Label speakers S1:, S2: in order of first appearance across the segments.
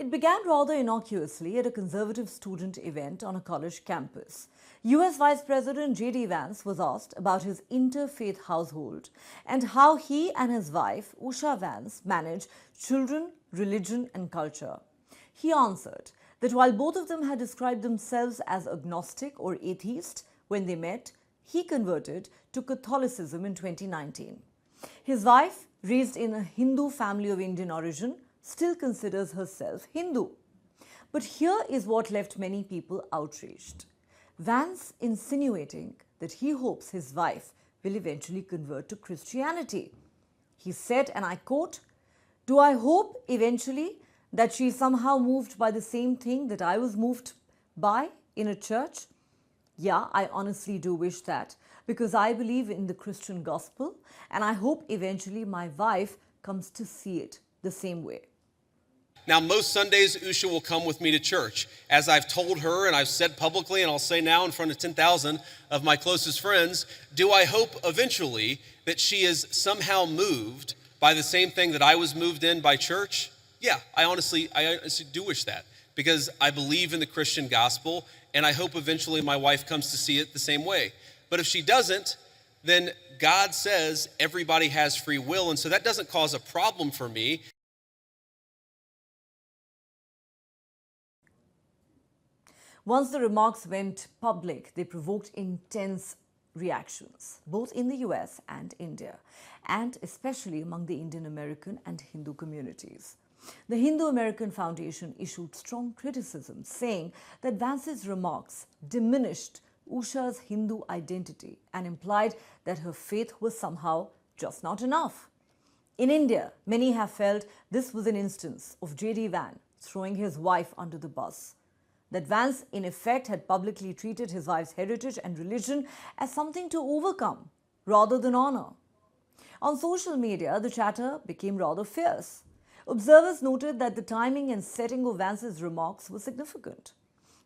S1: It began rather innocuously at a conservative student event on a college campus. US Vice President J.D. Vance was asked about his interfaith household and how he and his wife, Usha Vance, manage children, religion and culture. He answered that while both of them had described themselves as agnostic or atheist when they met, he converted to Catholicism in 2019. His wife, raised in a Hindu family of Indian origin, still considers herself Hindu. But here is what left many people outraged. Vance insinuating that he hopes his wife will eventually convert to Christianity. He said, and I quote, "Do I hope eventually that she is somehow moved by the same thing that I was moved by in a church? Yeah, I honestly do wish that, because I believe in the Christian gospel and I hope eventually my wife comes to see it the same way."
S2: Now, most Sundays, Usha will come with me to church. As I've told her and I've said publicly, and I'll say now in front of 10,000 of my closest friends, do I hope eventually that she is somehow moved by the same thing that I was moved in by church? Yeah, I honestly do wish that, because I believe in the Christian gospel, and I hope eventually my wife comes to see it the same way. But if she doesn't, then God says everybody has free will, and so that doesn't cause a problem for me.
S1: Once the remarks went public, they provoked intense reactions, both in the US and India, and especially among the Indian American and Hindu communities. The Hindu American Foundation issued strong criticism, saying that Vance's remarks diminished Usha's Hindu identity and implied that her faith was somehow just not enough. In India, many have felt this was an instance of J.D. Vance throwing his wife under the bus. That Vance, in effect, had publicly treated his wife's heritage and religion as something to overcome rather than honor. On social media, the chatter became rather fierce. Observers noted that the timing and setting of Vance's remarks was significant.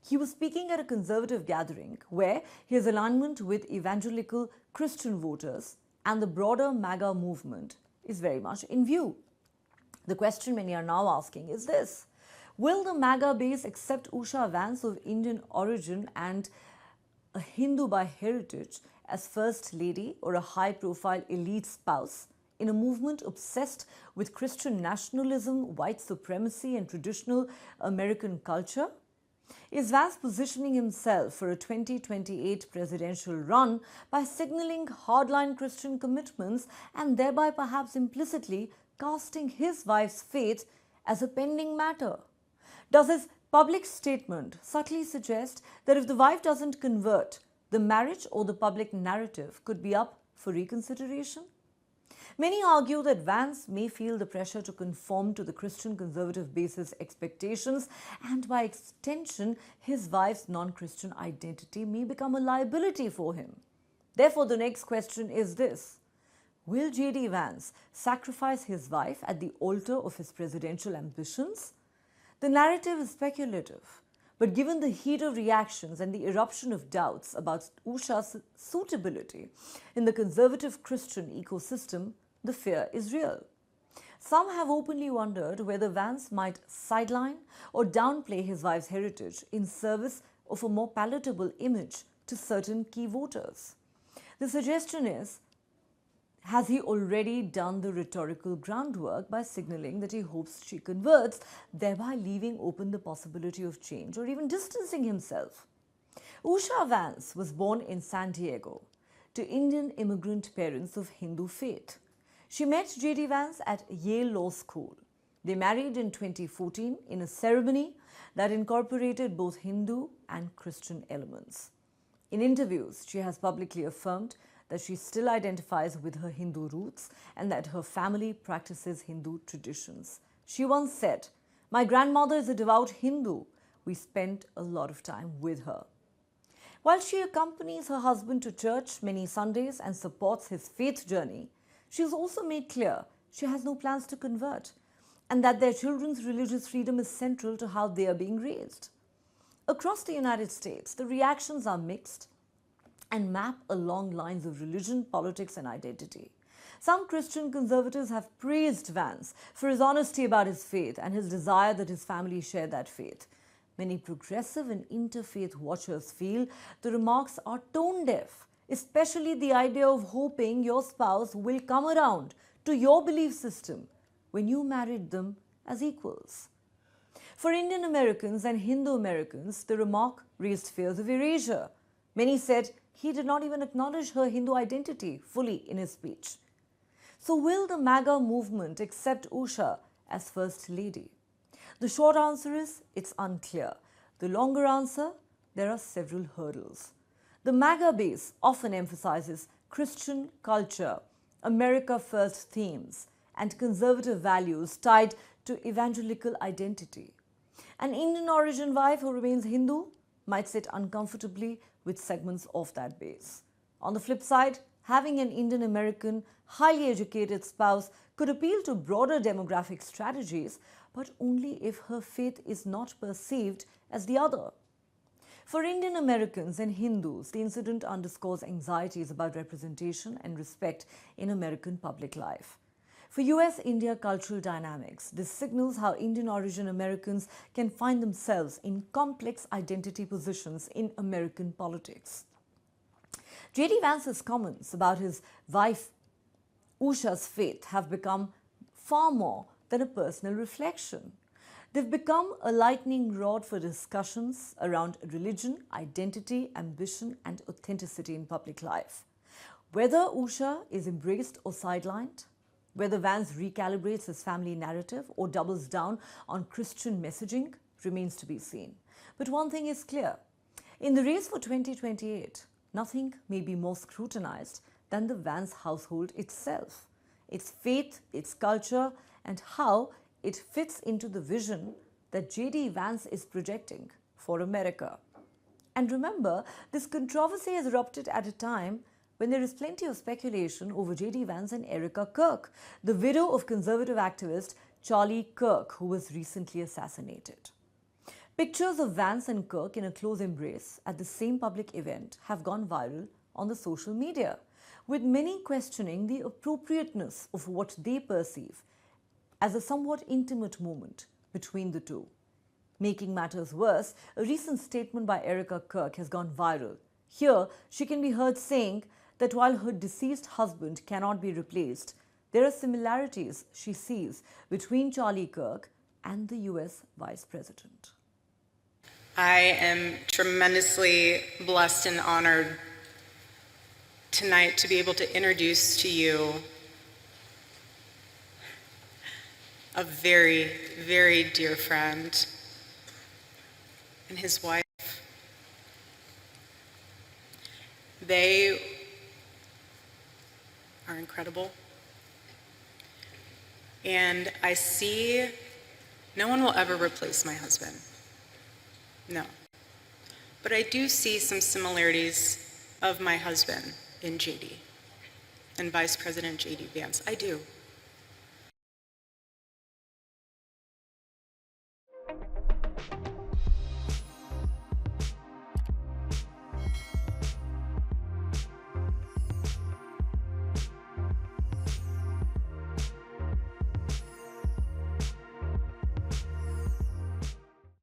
S1: He was speaking at a conservative gathering where his alignment with evangelical Christian voters and the broader MAGA movement is very much in view. The question many are now asking is this: will the MAGA base accept Usha Vance of Indian origin and a Hindu by heritage as First Lady or a high-profile elite spouse in a movement obsessed with Christian nationalism, white supremacy and traditional American culture? Is Vance positioning himself for a 2028 presidential run by signaling hardline Christian commitments and thereby perhaps implicitly casting his wife's faith as a pending matter? Does his public statement subtly suggest that if the wife doesn't convert, the marriage or the public narrative could be up for reconsideration? Many argue that Vance may feel the pressure to conform to the Christian conservative base's expectations, and by extension, his wife's non-Christian identity may become a liability for him. Therefore, the next question is this: will J.D. Vance sacrifice his wife at the altar of his presidential ambitions? The narrative is speculative, but given the heat of reactions and the eruption of doubts about Usha's suitability in the conservative Christian ecosystem, the fear is real. Some have openly wondered whether Vance might sideline or downplay his wife's heritage in service of a more palatable image to certain key voters. The suggestion is, has he already done the rhetorical groundwork by signaling that he hopes she converts, thereby leaving open the possibility of change or even distancing himself? Usha Vance was born in San Diego to Indian immigrant parents of Hindu faith. She met J.D. Vance at Yale Law School. They married in 2014 in a ceremony that incorporated both Hindu and Christian elements. In interviews, she has publicly affirmed that she still identifies with her Hindu roots and that her family practices Hindu traditions. She once said, "My grandmother is a devout Hindu. We spent a lot of time with her." While she accompanies her husband to church many Sundays and supports his faith journey, she has also made clear she has no plans to convert and that their children's religious freedom is central to how they are being raised. Across the United States, the reactions are mixed and map along lines of religion, politics and identity. Some Christian conservatives have praised Vance for his honesty about his faith and his desire that his family share that faith. Many progressive and interfaith watchers feel the remarks are tone deaf, especially the idea of hoping your spouse will come around to your belief system when you married them as equals. For Indian Americans and Hindu Americans, the remark raised fears of erasure. Many said he did not even acknowledge her Hindu identity fully in his speech. So will the MAGA movement accept Usha as First Lady? The short answer is it's unclear. The longer answer, there are several hurdles. The MAGA base often emphasizes Christian culture, America First themes, and conservative values tied to evangelical identity. An Indian origin wife who remains Hindu might sit uncomfortably with segments of that base. On the flip side, having an Indian American, highly educated spouse could appeal to broader demographic strategies, but only if her faith is not perceived as the other. For Indian Americans and Hindus, the incident underscores anxieties about representation and respect in American public life. For US-India cultural dynamics, this signals how Indian origin Americans can find themselves in complex identity positions in American politics. J.D. Vance's comments about his wife Usha's faith have become far more than a personal reflection. They've become a lightning rod for discussions around religion, identity, ambition, and authenticity in public life. Whether Usha is embraced or sidelined, whether Vance recalibrates his family narrative or doubles down on Christian messaging remains to be seen. But one thing is clear. In the race for 2028, nothing may be more scrutinized than the Vance household itself, its faith, its culture, and how it fits into the vision that J.D. Vance is projecting for America. And remember, this controversy has erupted at a time when there is plenty of speculation over J.D. Vance and Erika Kirk, the widow of conservative activist Charlie Kirk, who was recently assassinated. Pictures of Vance and Kirk in a close embrace at the same public event have gone viral on the social media, with many questioning the appropriateness of what they perceive as a somewhat intimate moment between the two. Making matters worse, a recent statement by Erika Kirk has gone viral. Here, she can be heard saying that while her deceased husband cannot be replaced, there are similarities she sees between Charlie Kirk and the US Vice President.
S3: I am tremendously blessed and honored tonight to be able to introduce to you a very, very dear friend and his wife. They are incredible. And I see no one will ever replace my husband. No. But I do see some similarities of my husband in JD and Vice President J.D. Vance. I do.